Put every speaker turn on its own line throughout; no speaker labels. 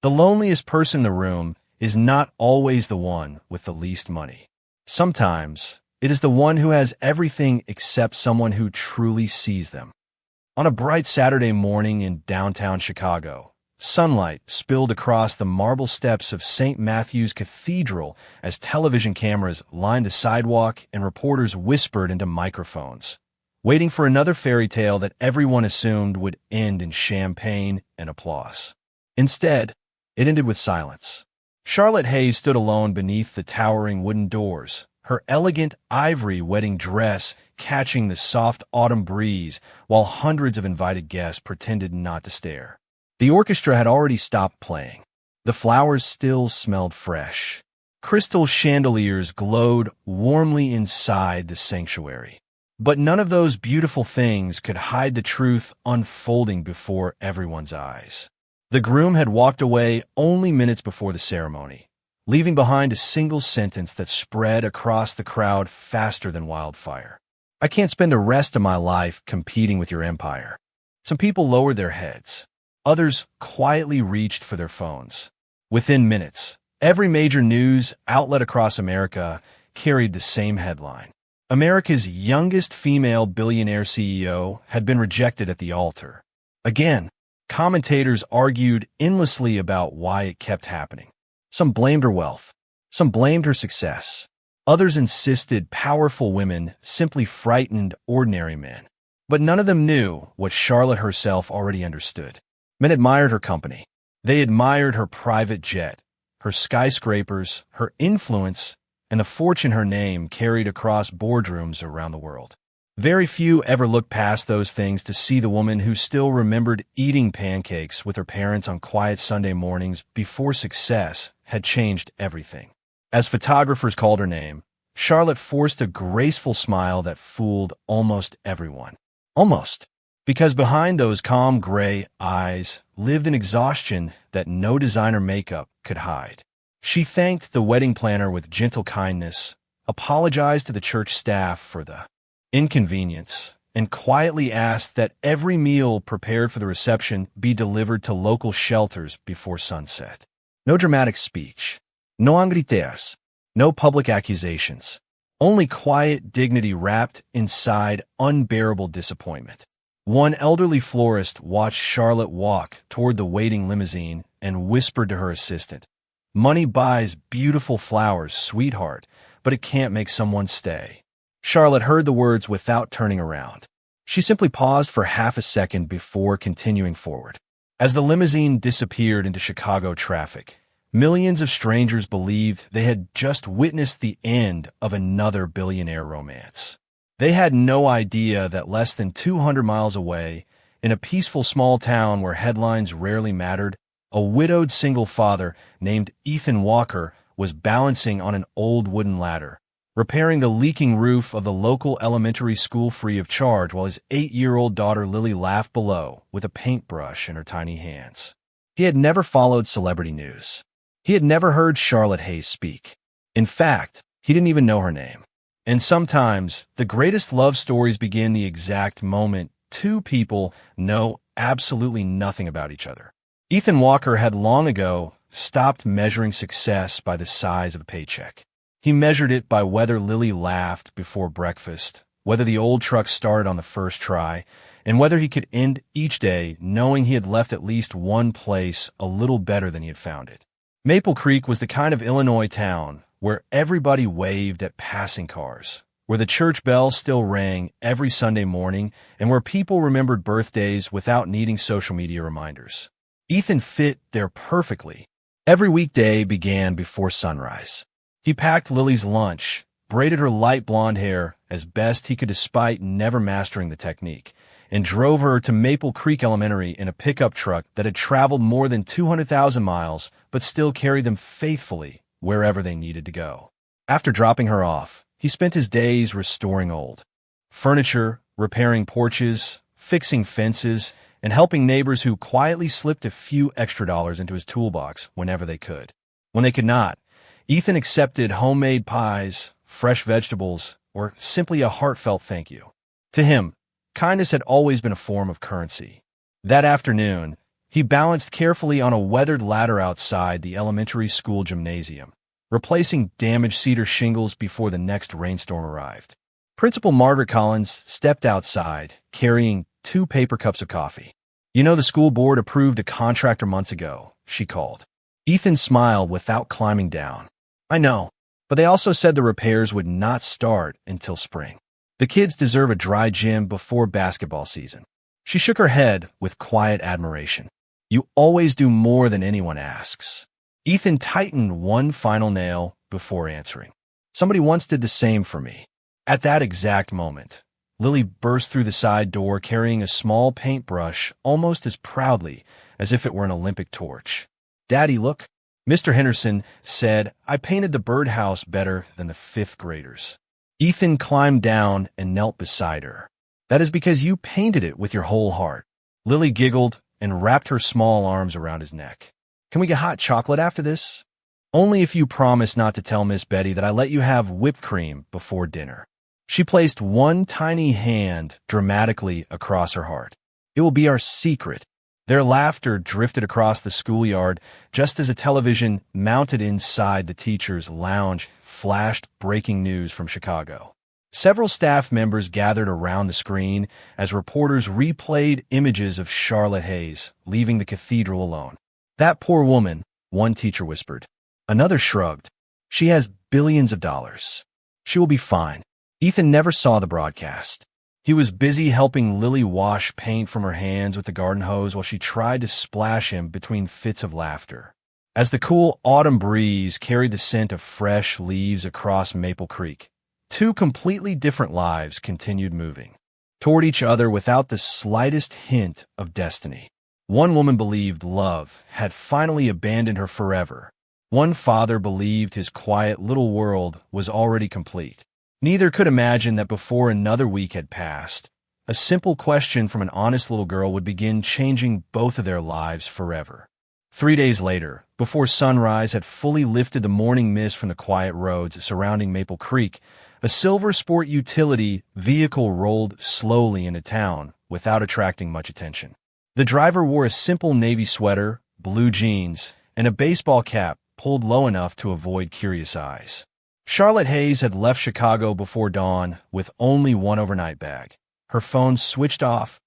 The loneliest person in the room is not always the one with the least money. Sometimes, it is the one who has everything except someone who truly sees them. On a bright Saturday morning in downtown Chicago, sunlight spilled across the marble steps of St. Matthew's Cathedral as television cameras lined the sidewalk and reporters whispered into microphones, waiting for another fairy tale that everyone assumed would end in champagne and applause. Instead, it ended with silence. Charlotte Hayes stood alone beneath the towering wooden doors, her elegant ivory wedding dress catching the soft autumn breeze while hundreds of invited guests pretended not to stare. The orchestra had already stopped playing. The flowers still smelled fresh. Crystal chandeliers glowed warmly inside the sanctuary. But none of those beautiful things could hide the truth unfolding before everyone's eyes. The groom had walked away only minutes before the ceremony, leaving behind a single sentence that spread across the crowd faster than wildfire. "I can't spend the rest of my life competing with your empire." Some people lowered their heads. Others quietly reached for their phones. Within minutes, every major news outlet across America carried the same headline. America's youngest female billionaire CEO had been rejected at the altar. Again, commentators argued endlessly about why it kept happening. Some blamed her wealth. Some blamed her success. Others insisted powerful women simply frightened ordinary men. But none of them knew what Charlotte herself already understood. Men admired her company. They admired her private jet, her skyscrapers, her influence, and the fortune her name carried across boardrooms around the world. Very few ever looked past those things to see the woman who still remembered eating pancakes with her parents on quiet Sunday mornings before success had changed everything. As photographers called her name, Charlotte forced a graceful smile that fooled almost everyone. Almost. Because behind those calm gray eyes lived an exhaustion that no designer makeup could hide. She thanked the wedding planner with gentle kindness, apologized to the church staff for the inconvenience, and quietly asked that every meal prepared for the reception be delivered to local shelters before sunset. No dramatic speech. No angrites. No public accusations. Only quiet dignity wrapped inside unbearable disappointment. One elderly florist watched Charlotte walk toward the waiting limousine and whispered to her assistant, "Money buys beautiful flowers, sweetheart, but it can't make someone stay." Charlotte heard the words without turning around. She simply paused for half a second before continuing forward. As the limousine disappeared into Chicago traffic, millions of strangers believed they had just witnessed the end of another billionaire romance. They had no idea that less than 200 miles away, in a peaceful small town where headlines rarely mattered, a widowed single father named Ethan Walker was balancing on an old wooden ladder, repairing the leaking roof of the local elementary school free of charge while his 8-year-old daughter Lily laughed below with a paintbrush in her tiny hands. He had never followed celebrity news. He had never heard Charlotte Hayes speak. In fact, he didn't even know her name. And sometimes, the greatest love stories begin the exact moment two people know absolutely nothing about each other. Ethan Walker had long ago stopped measuring success by the size of a paycheck. He measured it by whether Lily laughed before breakfast, whether the old truck started on the first try, and whether he could end each day knowing he had left at least one place a little better than he had found it. Maple Creek was the kind of Illinois town where everybody waved at passing cars, where the church bell still rang every Sunday morning, and where people remembered birthdays without needing social media reminders. Ethan fit there perfectly. Every weekday began before sunrise. He packed Lily's lunch, braided her light blonde hair as best he could despite never mastering the technique, and drove her to Maple Creek Elementary in a pickup truck that had traveled more than 200,000 miles but still carried them faithfully wherever they needed to go. After dropping her off, he spent his days restoring old furniture, repairing porches, fixing fences, and helping neighbors who quietly slipped a few extra dollars into his toolbox whenever they could. When they could not, Ethan accepted homemade pies, fresh vegetables, or simply a heartfelt thank you. To him, kindness had always been a form of currency. That afternoon, He balanced carefully on a weathered ladder outside the elementary school gymnasium, replacing damaged cedar shingles before the next rainstorm arrived. Principal Margaret Collins stepped outside, carrying 2 paper cups of coffee. "You know, the school board approved a contractor months ago," she called. Ethan smiled without climbing down. "I know, but they also said the repairs would not start until spring. The kids deserve a dry gym before basketball season." She shook her head with quiet admiration. "You always do more than anyone asks." Ethan tightened one final nail before answering. "Somebody once did the same for me." At that exact moment, Lily burst through the side door carrying a small paintbrush almost as proudly as if it were an Olympic torch. "Daddy, look," Mr. Henderson said. "I painted the birdhouse better than the 5th graders." Ethan climbed down and knelt beside her. "That is because you painted it with your whole heart." Lily giggled and wrapped her small arms around his neck. "Can we get hot chocolate after this?" "Only if you promise not to tell Miss Betty that I let you have whipped cream before dinner." She placed one tiny hand dramatically across her heart. "It will be our secret." Their laughter drifted across the schoolyard just as a television mounted inside the teacher's lounge flashed breaking news from Chicago. Several staff members gathered around the screen as reporters replayed images of Charlotte Hayes leaving the cathedral alone. "That poor woman," one teacher whispered. Another shrugged. "She has billions of dollars. She will be fine." Ethan never saw the broadcast. He was busy helping Lily wash paint from her hands with the garden hose while she tried to splash him between fits of laughter. As the cool autumn breeze carried the scent of fresh leaves across Maple Creek, 2 completely different lives continued moving toward each other without the slightest hint of destiny. One woman believed love had finally abandoned her forever. One father believed his quiet little world was already complete. Neither could imagine that before another week had passed, a simple question from an honest little girl would begin changing both of their lives forever. 3 days later, before sunrise had fully lifted the morning mist from the quiet roads surrounding Maple Creek, a silver sport utility vehicle rolled slowly into town without attracting much attention. The driver wore a simple navy sweater, blue jeans, and a baseball cap pulled low enough to avoid curious eyes. Charlotte Hayes had left Chicago before dawn with only one overnight bag, her phone switched off,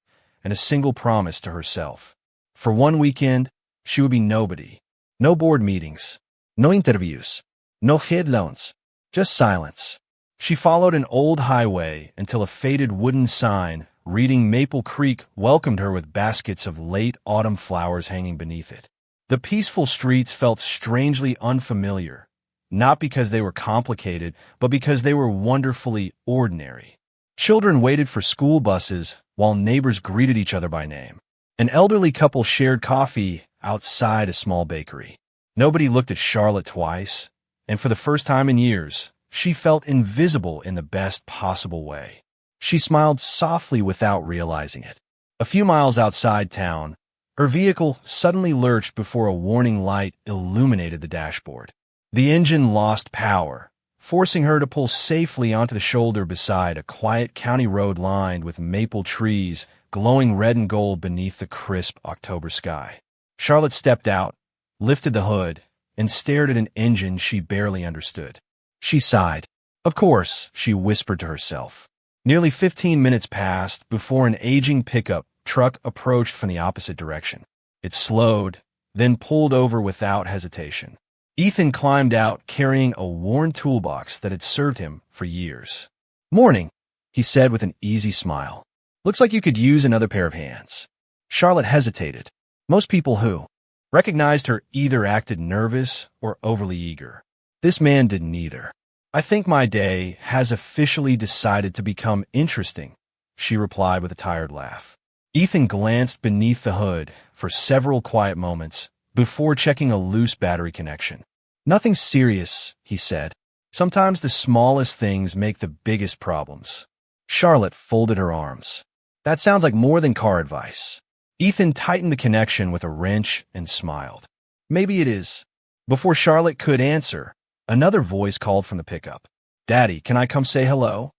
and a single promise to herself. For one weekend, she would be nobody. No board meetings, no interviews, no headlines, just silence. She followed an old highway until a faded wooden sign reading Maple Creek welcomed her with baskets of late autumn flowers hanging beneath it. The peaceful streets felt strangely unfamiliar. Not because they were complicated, but because they were wonderfully ordinary. Children waited for school buses while neighbors greeted each other by name. An elderly couple shared coffee outside a small bakery. Nobody looked at Charlotte twice, and for the first time in years, she felt invisible in the best possible way. She smiled softly without realizing it. A few miles outside town, her vehicle suddenly lurched before a warning light illuminated the dashboard. The engine lost power, forcing her to pull safely onto the shoulder beside a quiet county road lined with maple trees glowing red and gold beneath the crisp October sky. Charlotte stepped out, lifted the hood, and stared at an engine she barely understood. She sighed. "Of course," she whispered to herself. Nearly 15 minutes passed before an aging pickup truck approached from the opposite direction. It slowed, then pulled over without hesitation. Ethan climbed out carrying a worn toolbox that had served him for years. "Morning," he said with an easy smile. "Looks like you could use another pair of hands." Charlotte hesitated. Most people who recognized her either acted nervous or overly eager. This man did neither. "I think my day has officially decided to become interesting," she replied with a tired laugh. Ethan glanced beneath the hood for several quiet moments before checking a loose battery connection. "Nothing serious," he said. "Sometimes the smallest things make the biggest problems." Charlotte folded her arms. "That sounds like more than car advice." Ethan tightened the connection with a wrench and smiled. "Maybe it is." Before Charlotte could answer, another voice called from the pickup. "Daddy, can I come say hello?"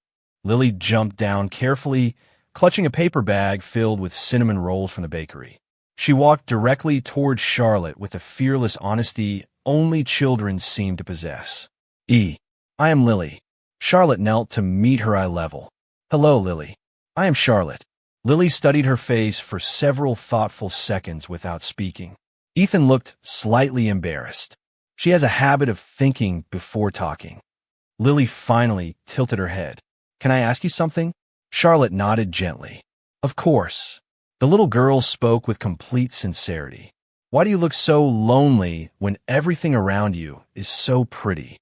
Lily jumped down carefully, clutching a paper bag filled with cinnamon rolls from the bakery. She walked directly toward Charlotte with the fearless honesty only children seem to possess. I am Lily. Charlotte knelt to meet her eye level. Hello, Lily. I am Charlotte. Lily studied her face for several thoughtful seconds without speaking. Ethan looked slightly embarrassed. She has a habit of thinking before talking. Lily finally tilted her head. Can I ask you something? Charlotte nodded gently. Of course. The little girl spoke with complete sincerity. Why do you look so lonely when everything around you is so pretty?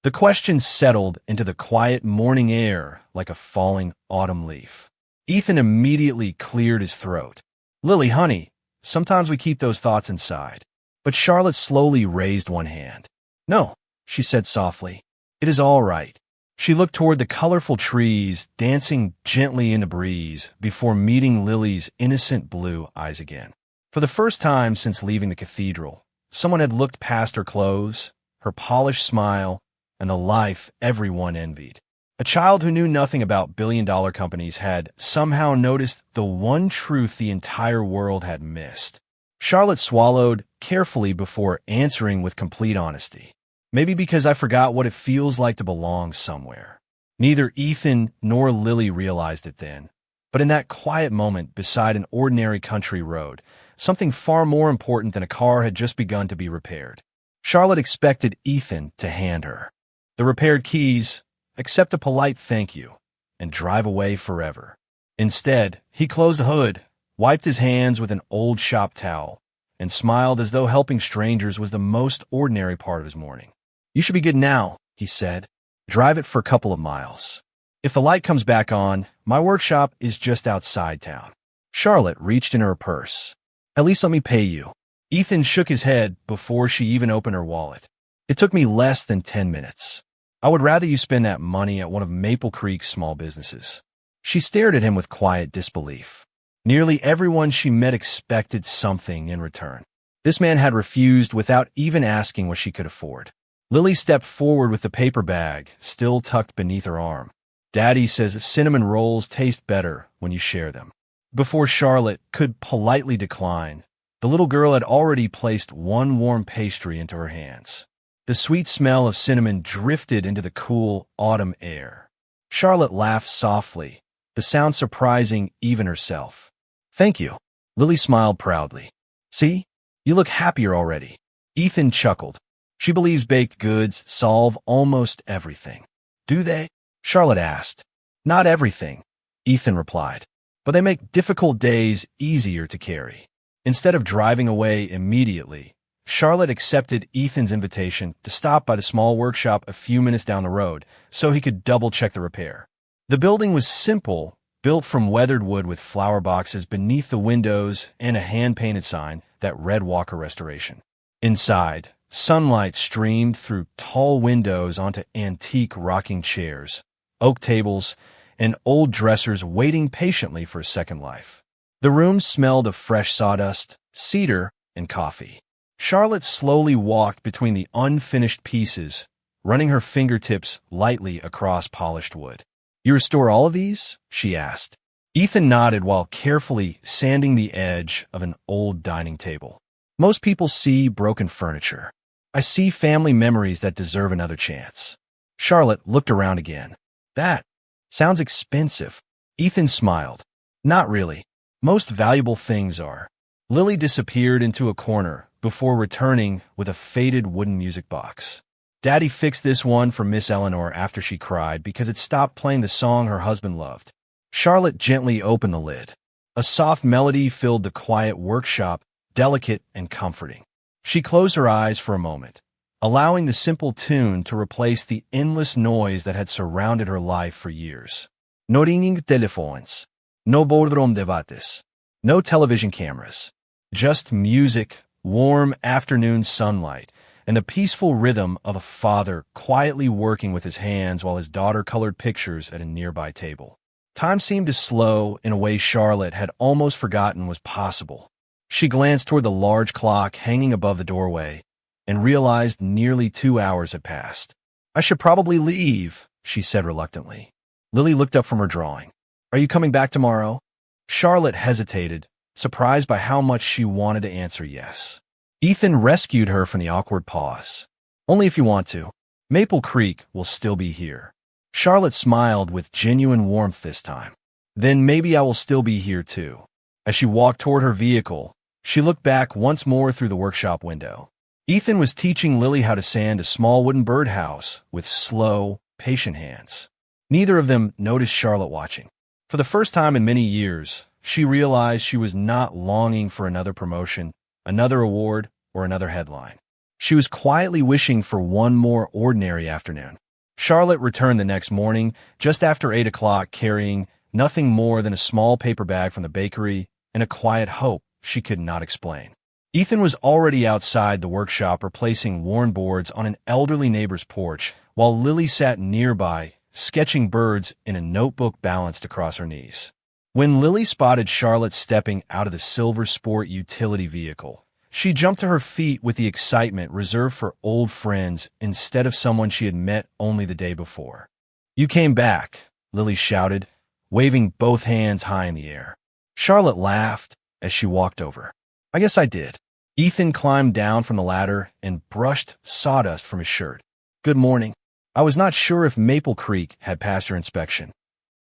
The question settled into the quiet morning air like a falling autumn leaf. Ethan immediately cleared his throat. Lily, honey, sometimes we keep those thoughts inside. But Charlotte slowly raised one hand. No, she said softly. It is all right. She looked toward the colorful trees dancing gently in the breeze before meeting Lily's innocent blue eyes again. For the first time since leaving the cathedral, someone had looked past her clothes, her polished smile, and the life everyone envied. A child who knew nothing about billion-dollar companies had somehow noticed the one truth the entire world had missed. Charlotte swallowed carefully before answering with complete honesty. Maybe because I forgot what it feels like to belong somewhere. Neither Ethan nor Lily realized it then, but in that quiet moment beside an ordinary country road, something far more important than a car had just begun to be repaired. Charlotte expected Ethan to hand her the repaired keys, accept a polite thank you, and drive away forever. Instead, he closed the hood, wiped his hands with an old shop towel, and smiled as though helping strangers was the most ordinary part of his morning. You should be good now, he said. Drive it for a couple of miles. If the light comes back on, my workshop is just outside town. Charlotte reached in her purse. At least let me pay you. Ethan shook his head before she even opened her wallet. It took me less than 10 minutes. I would rather you spend that money at one of Maple Creek's small businesses. She stared at him with quiet disbelief. Nearly everyone she met expected something in return. This man had refused without even asking what she could afford. Lily stepped forward with the paper bag, still tucked beneath her arm. Daddy says cinnamon rolls taste better when you share them. Before Charlotte could politely decline, the little girl had already placed one warm pastry into her hands. The sweet smell of cinnamon drifted into the cool autumn air. Charlotte laughed softly, the sound surprising even herself. Thank you. Lily smiled proudly. See? You look happier already. Ethan chuckled. She believes baked goods solve almost everything. Do they? Charlotte asked. Not everything, Ethan replied. But they make difficult days easier to carry. Instead of driving away immediately, Charlotte accepted Ethan's invitation to stop by the small workshop a few minutes down the road so he could double-check the repair. The building was simple, built from weathered wood with flower boxes beneath the windows and a hand-painted sign that read Walker Restoration. Inside, sunlight streamed through tall windows onto antique rocking chairs, oak tables, and old dressers waiting patiently for a second life. The room smelled of fresh sawdust, cedar, and coffee. Charlotte slowly walked between the unfinished pieces, running her fingertips lightly across polished wood. You restore all of these? She asked. Ethan nodded while carefully sanding the edge of an old dining table. Most people see broken furniture. I see family memories that deserve another chance. Charlotte looked around again. That sounds expensive. Ethan smiled. Not really. Most valuable things are. Lily disappeared into a corner before returning with a faded wooden music box. Daddy fixed this one for Miss Eleanor after she cried because it stopped playing the song her husband loved. Charlotte gently opened the lid. A soft melody filled the quiet workshop, delicate and comforting. She closed her eyes for a moment, allowing the simple tune to replace the endless noise that had surrounded her life for years. No ringing telephones, no boardroom debates, no television cameras, just music, warm afternoon sunlight, and the peaceful rhythm of a father quietly working with his hands while his daughter colored pictures at a nearby table. Time seemed to slow in a way Charlotte had almost forgotten was possible. She glanced toward the large clock hanging above the doorway and realized nearly 2 hours had passed. I should probably leave, she said reluctantly. Lily looked up from her drawing. Are you coming back tomorrow? Charlotte hesitated, surprised by how much she wanted to answer yes. Ethan rescued her from the awkward pause. Only if you want to. Maple Creek will still be here. Charlotte smiled with genuine warmth this time. Then maybe I will still be here too. As she walked toward her vehicle, she looked back once more through the workshop window. Ethan was teaching Lily how to sand a small wooden birdhouse with slow, patient hands. Neither of them noticed Charlotte watching. For the first time in many years, she realized she was not longing for another promotion, another award, or another headline. She was quietly wishing for one more ordinary afternoon. Charlotte returned the next morning, just after 8 o'clock, carrying nothing more than a small paper bag from the bakery and a quiet hope she could not explain. Ethan was already outside the workshop replacing worn boards on an elderly neighbor's porch, while Lily sat nearby, sketching birds in a notebook balanced across her knees. When Lily spotted Charlotte stepping out of the silver sport utility vehicle, she jumped to her feet with the excitement reserved for old friends instead of someone she had met only the day before. "You came back," Lily shouted, waving both hands high in the air. Charlotte laughed as she walked over. "I guess I did." Ethan climbed down from the ladder and brushed sawdust from his shirt. "Good morning. I was not sure if Maple Creek had passed your inspection."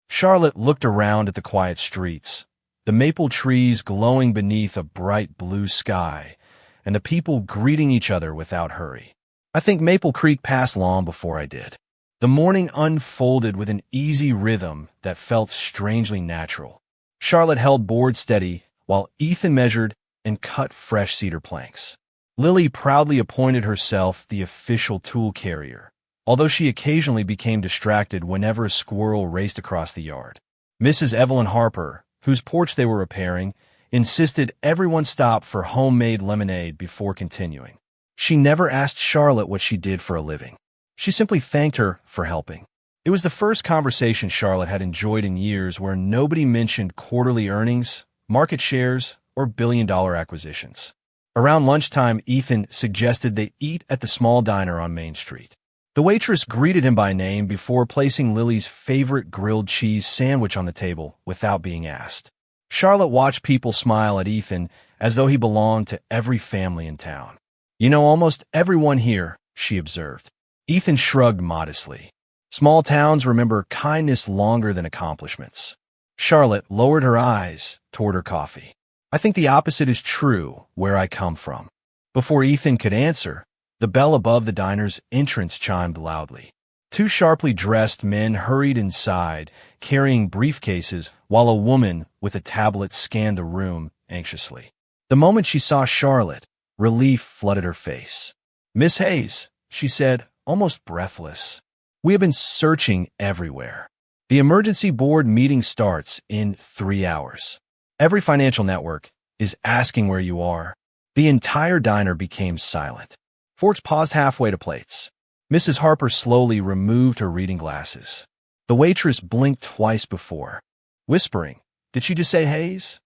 Charlotte looked around at the quiet streets, the maple trees glowing beneath a bright blue sky, and the people greeting each other without hurry. "I think Maple Creek passed long before I did." The morning unfolded with an easy rhythm that felt strangely natural. Charlotte held board steady while Ethan measured and cut fresh cedar planks. Lily proudly appointed herself the official tool carrier, although she occasionally became distracted whenever a squirrel raced across the yard. Mrs. Evelyn Harper, whose porch they were repairing, insisted everyone stop for homemade lemonade before continuing. She never asked Charlotte what she did for a living. She simply thanked her for helping. It was the first conversation Charlotte had enjoyed in years where nobody mentioned quarterly earnings, market shares, or billion-dollar acquisitions. Around lunchtime, Ethan suggested they eat at the small diner on Main Street. The waitress greeted him by name before placing Lily's favorite grilled cheese sandwich on the table without being asked. Charlotte watched people smile at Ethan as though he belonged to every family in town. "You know almost everyone here," she observed. Ethan shrugged modestly. Small towns remember kindness longer than accomplishments. Charlotte lowered her eyes toward her coffee. "I think the opposite is true where I come from." Before Ethan could answer, the bell above the diner's entrance chimed loudly. Two sharply dressed men hurried inside, carrying briefcases, while a woman with a tablet scanned the room anxiously. The moment she saw Charlotte, relief flooded her face. "Miss Hayes," she said, almost breathless. "We have been searching everywhere. The emergency board meeting starts in 3 hours. Every financial network is asking where you are." The entire diner became silent. Forks paused halfway to plates. Mrs. Harper slowly removed her reading glasses. The waitress blinked twice before, whispering, "Did she just say Hayes?"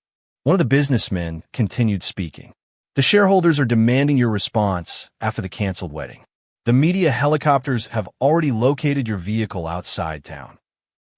One of the businessmen continued speaking. "The shareholders are demanding your response after the canceled wedding. The media helicopters have already located your vehicle outside town."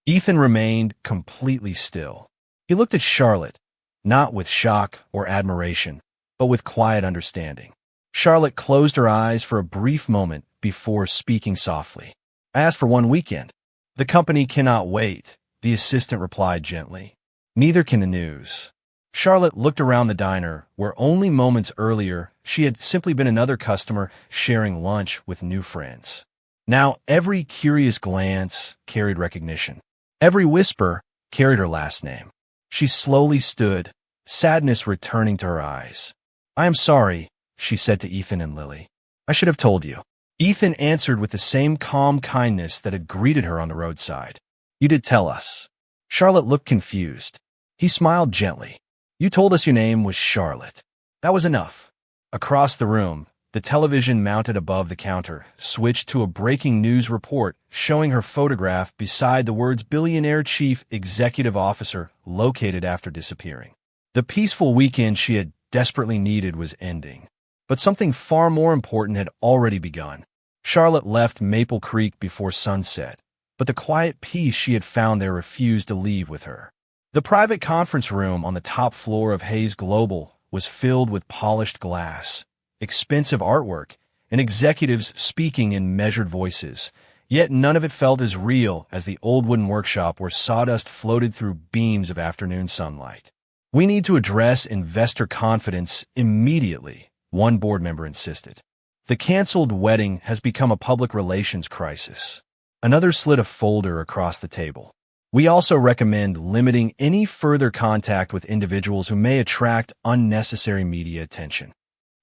Ethan remained completely still. He looked at Charlotte, not with shock or admiration, but with quiet understanding. Charlotte closed her eyes for a brief moment before speaking softly. "I asked for one weekend." "The company cannot wait," the assistant replied gently. "Neither can the news." Charlotte looked around the diner, where only moments earlier she had simply been another customer sharing lunch with new friends. Now every curious glance carried recognition. Every whisper carried her last name. She slowly stood, sadness returning to her eyes. "I am sorry," she said to Ethan and Lily. "I should have told you." Ethan answered with the same calm kindness that had greeted her on the roadside. "You did tell us." Charlotte looked confused. He smiled gently. "You told us your name was Charlotte. That was enough." Across the room, the television mounted above the counter switched to a breaking news report showing her photograph beside the words "Billionaire Chief Executive Officer located after disappearing." The peaceful weekend she had desperately needed was ending. But something far more important had already begun. Charlotte left Maple Creek before sunset, but the quiet peace she had found there refused to leave with her. The private conference room on the top floor of Hayes Global was filled with polished glass, expensive artwork, and executives speaking in measured voices. Yet none of it felt as real as the old wooden workshop where sawdust floated through beams of afternoon sunlight. "We need to address investor confidence immediately," one board member insisted. "The canceled wedding has become a public relations crisis." Another slid a folder across the table. "We also recommend limiting any further contact with individuals who may attract unnecessary media attention."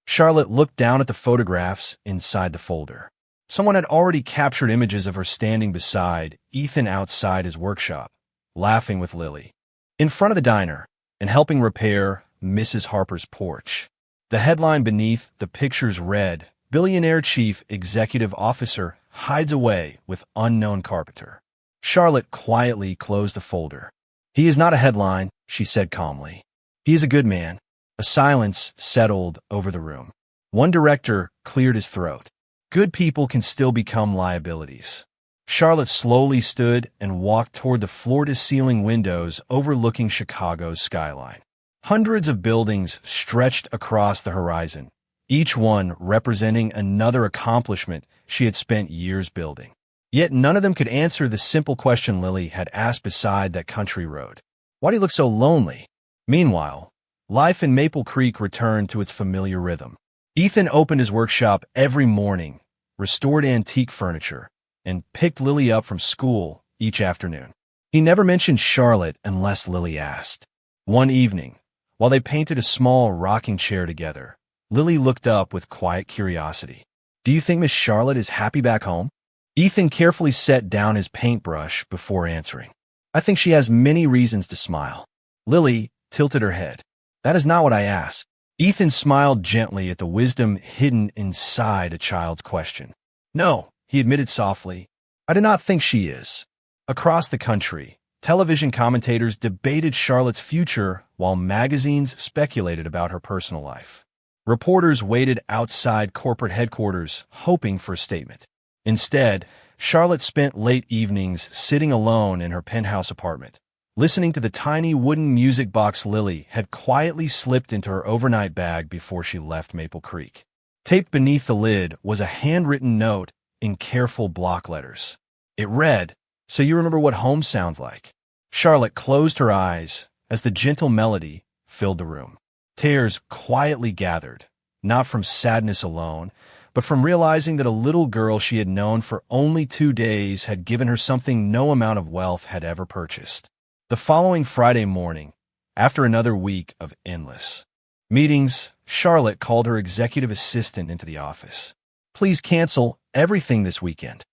Charlotte looked down at the photographs inside the folder. Someone had already captured images of her standing beside Ethan outside his workshop, laughing with Lily, in front of the diner, and helping repair Mrs. Harper's porch. The headline beneath the pictures read, "Billionaire Chief Executive Officer hides away with unknown carpenter." Charlotte quietly closed the folder. "He is not a headline," she said calmly. "He is a good man." A silence settled over the room. One director cleared his throat. "Good people can still become liabilities." Charlotte slowly stood and walked toward the floor-to-ceiling windows overlooking Chicago's skyline. Hundreds of buildings stretched across the horizon, each one representing another accomplishment she had spent years building. Yet none of them could answer the simple question Lily had asked beside that country road. "Why do you look so lonely?" Meanwhile, life in Maple Creek returned to its familiar rhythm. Ethan opened his workshop every morning, restored antique furniture, and picked Lily up from school each afternoon. He never mentioned Charlotte unless Lily asked. One evening, while they painted a small rocking chair together, Lily looked up with quiet curiosity. "Do you think Miss Charlotte is happy back home?" Ethan carefully set down his paintbrush before answering. "I think she has many reasons to smile." Lily tilted her head. "That is not what I asked." Ethan smiled gently at the wisdom hidden inside a child's question. "No," he admitted softly, "I do not think she is." Across the country, television commentators debated Charlotte's future while magazines speculated about her personal life. Reporters waited outside corporate headquarters, hoping for a statement. Instead, Charlotte spent late evenings sitting alone in her penthouse apartment, listening to the tiny wooden music box Lily had quietly slipped into her overnight bag before she left Maple Creek. Taped beneath the lid was a handwritten note in careful block letters. It read, "So you remember what home sounds like." Charlotte closed her eyes as the gentle melody filled the room. Tears quietly gathered, not from sadness alone, but from realizing that a little girl she had known for only 2 days had given her something no amount of wealth had ever purchased. The following Friday morning, after another week of endless meetings, Charlotte called her executive assistant into the office. "Please cancel everything this weekend."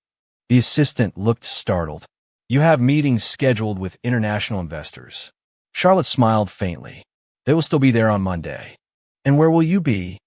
The assistant looked startled. "You have meetings scheduled with international investors." Charlotte smiled faintly. "They will still be there on Monday." "And where will you be?"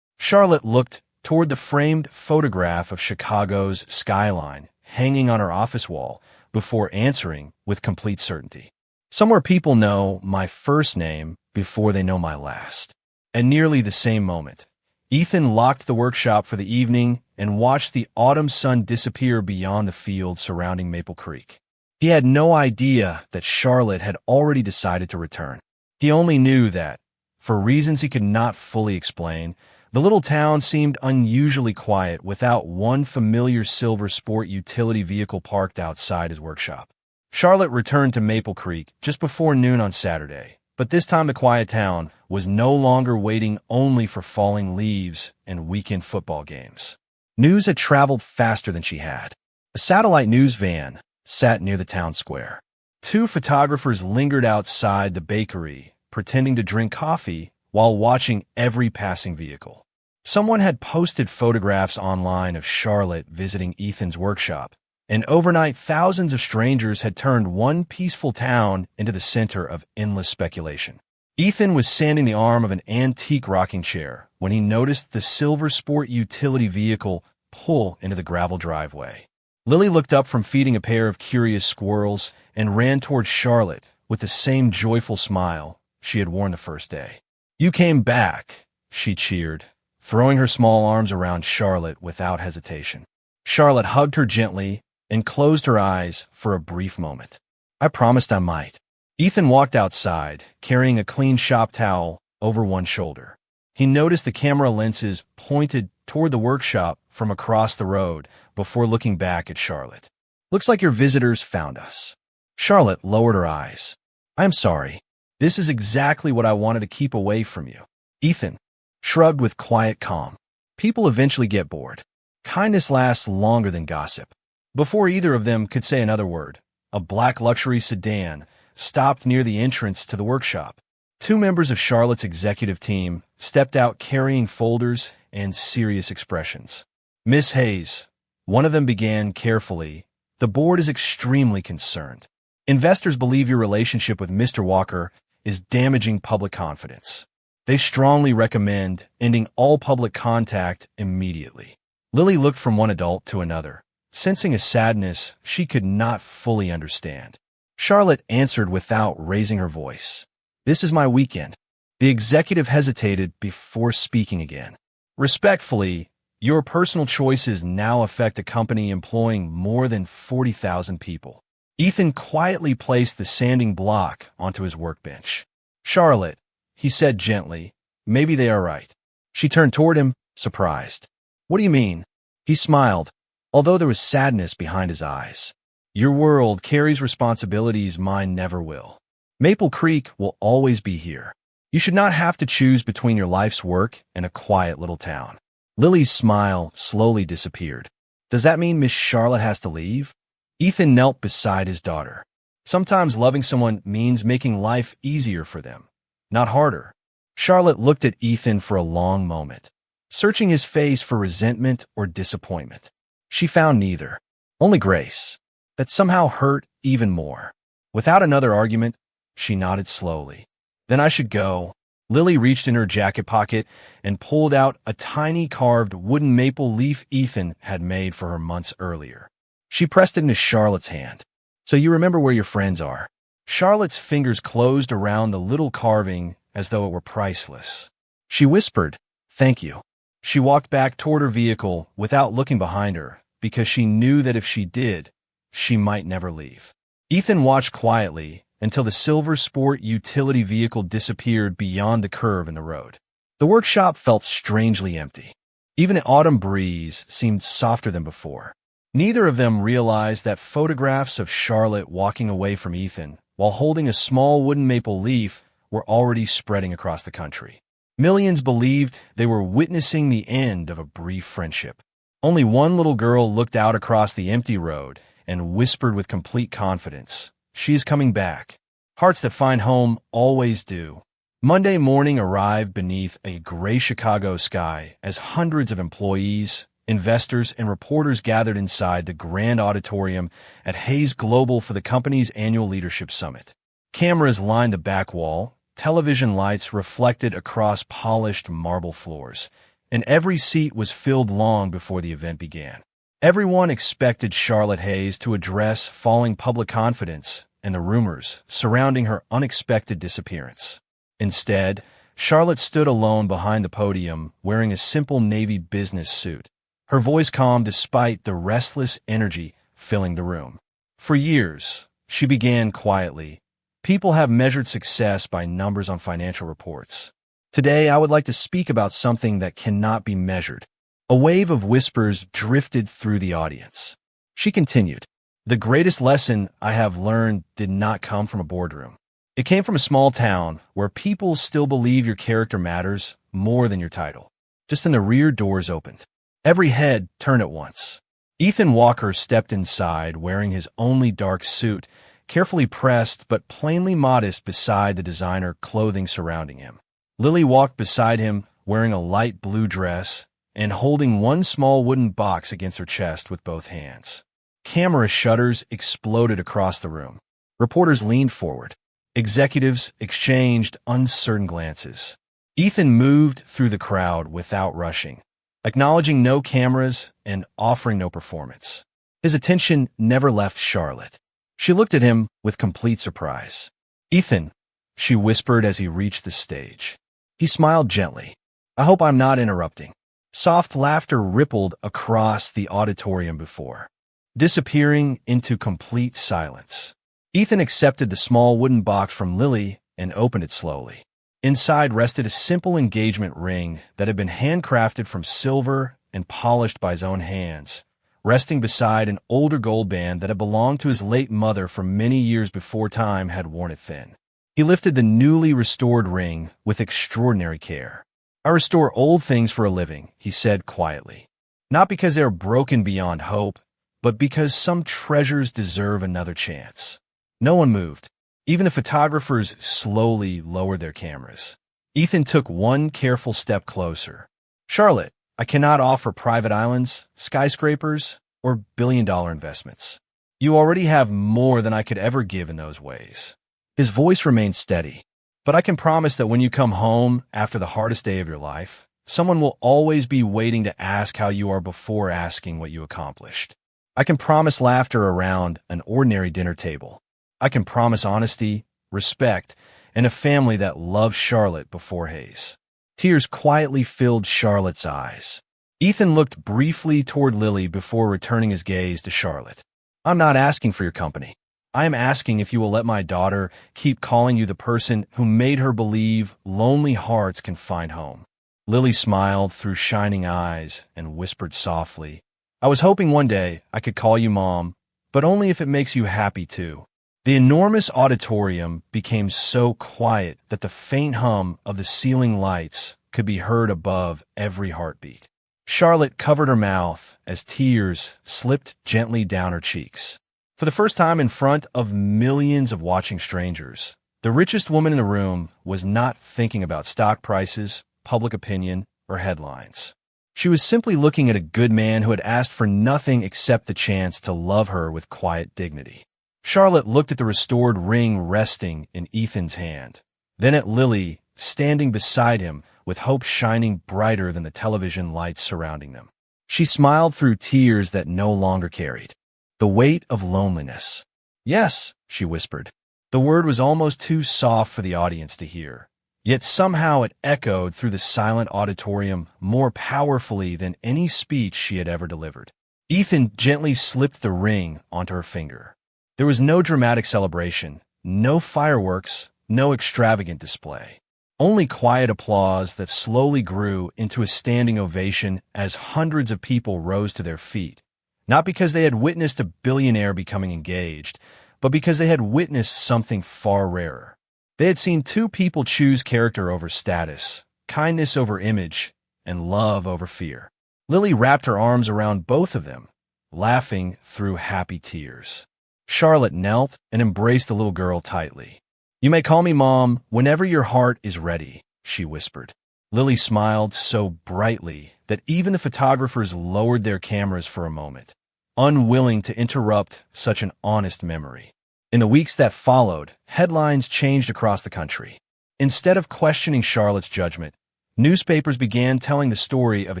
Charlotte looked toward the framed photograph of Chicago's skyline hanging on her office wall before answering with complete certainty. "Somewhere people know my first name before they know my last." At nearly the same moment, Ethan locked the workshop for the evening and watched the autumn sun disappear beyond the fields surrounding Maple Creek. He had no idea that Charlotte had already decided to return. He only knew that, for reasons he could not fully explain, the little town seemed unusually quiet without one familiar silver sport utility vehicle parked outside his workshop. Charlotte returned to Maple Creek just before noon on Saturday, but this time the quiet town was no longer waiting only for falling leaves and weekend football games. News had traveled faster than she had. A satellite news van sat near the town square. 2 photographers lingered outside the bakery, pretending to drink coffee while watching every passing vehicle. Someone had posted photographs online of Charlotte visiting Ethan's workshop, and overnight thousands of strangers had turned one peaceful town into the center of endless speculation. Ethan was sanding the arm of an antique rocking chair when he noticed the silver sport utility vehicle pull into the gravel driveway. Lily looked up from feeding a pair of curious squirrels and ran toward Charlotte with the same joyful smile she had worn the first day. "You came back," she cheered, throwing her small arms around Charlotte without hesitation. Charlotte hugged her gently and closed her eyes for a brief moment. "I promised I might." Ethan walked outside, carrying a clean shop towel over one shoulder. He noticed the camera lenses pointed toward the workshop from across the road before looking back at Charlotte. "Looks like your visitors found us." Charlotte lowered her eyes. "I'm sorry. This is exactly what I wanted to keep away from you." Ethan shrugged with quiet calm. "People eventually get bored. Kindness lasts longer than gossip." Before either of them could say another word, a black luxury sedan stopped near the entrance to the workshop. Two members of Charlotte's executive team stepped out carrying folders and serious expressions. "Miss Hayes," one of them began carefully, "the board is extremely concerned. Investors believe your relationship with Mr. Walker is damaging public confidence. They strongly recommend ending all public contact immediately." Lily looked from one adult to another, sensing a sadness she could not fully understand. Charlotte answered without raising her voice. "This is my weekend." The executive hesitated before speaking again. "Respectfully, your personal choices now affect a company employing more than 40,000 people." Ethan quietly placed the sanding block onto his workbench. "Charlotte," he said gently, "maybe they are right." She turned toward him, surprised. "What do you mean?" He smiled, although there was sadness behind his eyes. "Your world carries responsibilities mine never will. Maple Creek will always be here. You should not have to choose between your life's work and a quiet little town." Lily's smile slowly disappeared. "Does that mean Miss Charlotte has to leave?" Ethan knelt beside his daughter. "Sometimes loving someone means making life easier for them, not harder." Charlotte looked at Ethan for a long moment, searching his face for resentment or disappointment. She found neither, only grace, that somehow hurt even more. Without another argument, she nodded slowly. "Then I should go." Lily reached in her jacket pocket and pulled out a tiny carved wooden maple leaf Ethan had made for her months earlier. She pressed it into Charlotte's hand. "So you remember where your friends are." Charlotte's fingers closed around the little carving as though it were priceless. She whispered, "Thank you." She walked back toward her vehicle without looking behind her, because she knew that if she did, she might never leave. Ethan watched quietly until the silver sport utility vehicle disappeared beyond the curve in the road. The workshop felt strangely empty. Even the autumn breeze seemed softer than before. Neither of them realized that photographs of Charlotte walking away from Ethan while holding a small wooden maple leaf were already spreading across the country. Millions believed they were witnessing the end of a brief friendship. Only one little girl looked out across the empty road and whispered with complete confidence, "She is coming back." Hearts that find home always do. Monday morning arrived beneath a gray Chicago sky as hundreds of employees, investors, and reporters gathered inside the grand auditorium at Hayes Global for the company's annual leadership summit. Cameras lined the back wall, television lights reflected across polished marble floors, and every seat was filled long before the event began. Everyone expected Charlotte Hayes to address falling public confidence and the rumors surrounding her unexpected disappearance. Instead, Charlotte stood alone behind the podium wearing a simple navy business suit, her voice calm despite the restless energy filling the room. "For years," she began quietly, "people have measured success by numbers on financial reports. Today, I would like to speak about something that cannot be measured." A wave of whispers drifted through the audience. She continued, "The greatest lesson I have learned did not come from a boardroom. It came from a small town where people still believe your character matters more than your title." Just then the rear doors opened. Every head turned at once. Ethan Walker stepped inside wearing his only dark suit, carefully pressed but plainly modest beside the designer clothing surrounding him. Lily walked beside him wearing a light blue dress and holding one small wooden box against her chest with both hands. Camera shutters exploded across the room. Reporters leaned forward. Executives exchanged uncertain glances. Ethan moved through the crowd without rushing, acknowledging no cameras and offering no performance. His attention never left Charlotte. She looked at him with complete surprise. "Ethan," she whispered as he reached the stage. He smiled gently. "I hope I'm not interrupting." Soft laughter rippled across the auditorium before, disappearing into complete silence. Ethan accepted the small wooden box from Lily and opened it slowly. Inside rested a simple engagement ring that had been handcrafted from silver and polished by his own hands, resting beside an older gold band that had belonged to his late mother for many years before time had worn it thin. He lifted the newly restored ring with extraordinary care. "I restore old things for a living," he said quietly. "Not because they are broken beyond hope, but because some treasures deserve another chance." No one moved. Even the photographers slowly lowered their cameras. Ethan took one careful step closer. "Charlotte, I cannot offer private islands, skyscrapers, or billion-dollar investments. You already have more than I could ever give in those ways." His voice remained steady. "But I can promise that when you come home after the hardest day of your life, someone will always be waiting to ask how you are before asking what you accomplished. I can promise laughter around an ordinary dinner table. I can promise honesty, respect, and a family that loves Charlotte before Hayes." Tears quietly filled Charlotte's eyes. Ethan looked briefly toward Lily before returning his gaze to Charlotte. "I'm not asking for your company. I am asking if you will let my daughter keep calling you the person who made her believe lonely hearts can find home." Lily smiled through shining eyes and whispered softly, "I was hoping one day I could call you Mom, but only if it makes you happy too." The enormous auditorium became so quiet that the faint hum of the ceiling lights could be heard above every heartbeat. Charlotte covered her mouth as tears slipped gently down her cheeks. For the first time in front of millions of watching strangers, the richest woman in the room was not thinking about stock prices, public opinion, or headlines. She was simply looking at a good man who had asked for nothing except the chance to love her with quiet dignity. Charlotte looked at the restored ring resting in Ethan's hand, then at Lily standing beside him with hope shining brighter than the television lights surrounding them. She smiled through tears that no longer carried the weight of loneliness. "Yes," she whispered. The word was almost too soft for the audience to hear, yet somehow it echoed through the silent auditorium more powerfully than any speech she had ever delivered. Ethan gently slipped the ring onto her finger. There was no dramatic celebration, no fireworks, no extravagant display. Only quiet applause that slowly grew into a standing ovation as hundreds of people rose to their feet, not because they had witnessed a billionaire becoming engaged, but because they had witnessed something far rarer. They had seen two people choose character over status, kindness over image, and love over fear. Lily wrapped her arms around both of them, laughing through happy tears. Charlotte knelt and embraced the little girl tightly. "You may call me Mom whenever your heart is ready," she whispered. Lily smiled so brightly that even the photographers lowered their cameras for a moment, unwilling to interrupt such an honest memory. In the weeks that followed, headlines changed across the country. Instead of questioning Charlotte's judgment, newspapers began telling the story of a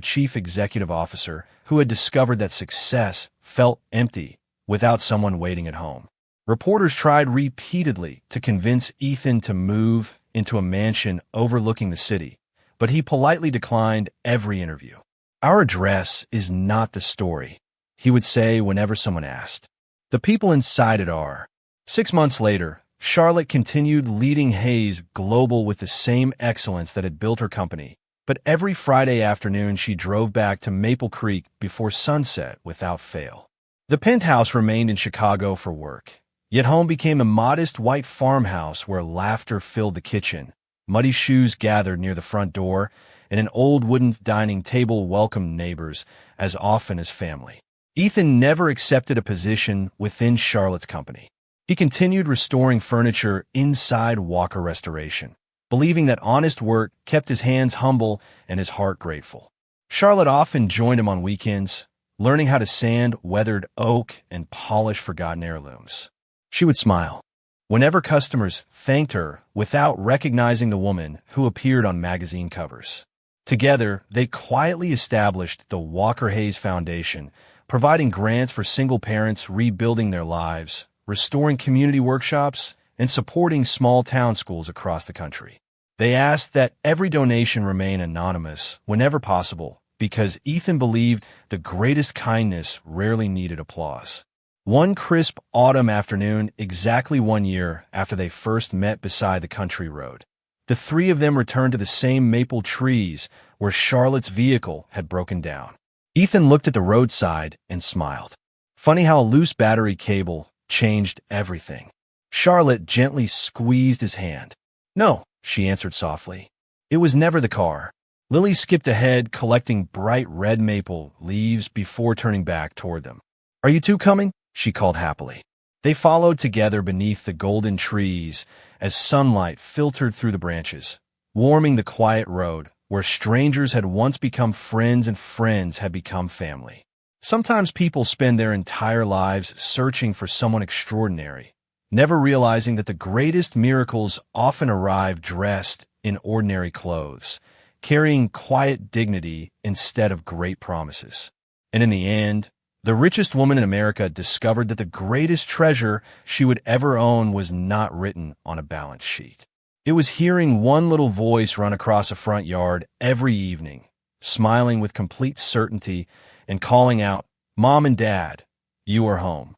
chief executive officer who had discovered that success felt empty without someone waiting at home. Reporters tried repeatedly to convince Ethan to move into a mansion overlooking the city, but he politely declined every interview. "Our address is not the story," he would say whenever someone asked. "The people inside it are." 6 months later, Charlotte continued leading Hayes global with the same excellence that had built her company, but every Friday afternoon she drove back to Maple Creek before sunset without fail. The penthouse remained in Chicago for work, yet home became a modest white farmhouse where laughter filled the kitchen, muddy shoes gathered near the front door, and an old wooden dining table welcomed neighbors as often as family. Ethan never accepted a position within Charlotte's company. He continued restoring furniture inside Walker Restoration, believing that honest work kept his hands humble and his heart grateful. Charlotte often joined him on weekends, learning how to sand weathered oak and polish forgotten heirlooms. She would smile whenever customers thanked her without recognizing the woman who appeared on magazine covers. Together, they quietly established the Walker Hayes Foundation, providing grants for single parents rebuilding their lives, restoring community workshops, and supporting small-town schools across the country. They asked that every donation remain anonymous whenever possible, because Ethan believed the greatest kindness rarely needed applause. One crisp autumn afternoon, exactly 1 year after they first met beside the country road, the three of them returned to the same maple trees where Charlotte's vehicle had broken down. Ethan looked at the roadside and smiled. Funny how a loose battery cable changed everything. Charlotte gently squeezed his hand. "No," she answered softly. "It was never the car." Lily skipped ahead, collecting bright red maple leaves before turning back toward them. "Are you two coming?" she called happily. They followed together beneath the golden trees as sunlight filtered through the branches, warming the quiet road where strangers had once become friends and friends had become family. Sometimes people spend their entire lives searching for someone extraordinary, never realizing that the greatest miracles often arrive dressed in ordinary clothes, carrying quiet dignity instead of great promises. And in the end, the richest woman in America discovered that the greatest treasure she would ever own was not written on a balance sheet. It was hearing one little voice run across a front yard every evening, smiling with complete certainty and calling out, "Mom and Dad, you are home."